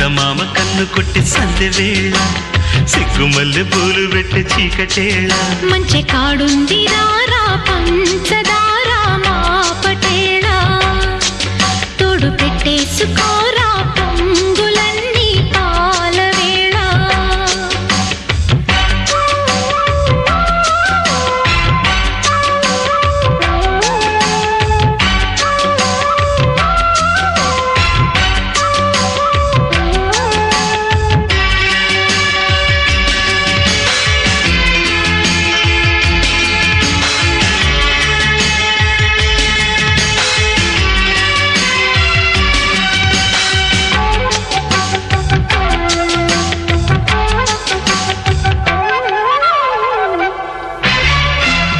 చందమామ కన్ను కొట్టి సందె వేళ సిగ్గుమల్లె పూలు పెట్టి చీకటేళ మంచి కాడుంది రారా పంచదారా మా పటేళ తోడు పెట్టేసుకోరా పొంగులన్నీ పాల వేళ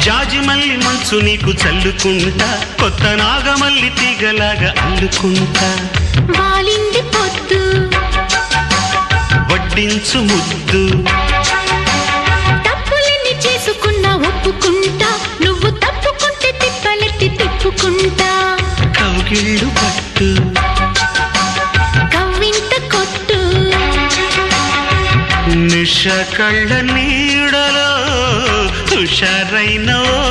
జాజిమల్లి మంచు నీకు చల్లుకుంటా కొత్త నాగమల్లి తీగలాగా అల్లుకుంటా వాలింది పొద్దు వడ్డించు ముద్దు తప్పులన్నీ చేసుకున్నా ఒప్పుకుంటా నువ్వు తప్పుకుంటే తిప్పలెత్తి తిప్పుకుంటా కౌగిళ్ళు పట్టు కవ్వింత కొట్టు నిష కళ్ళ నీడలో హుషారైన ఓ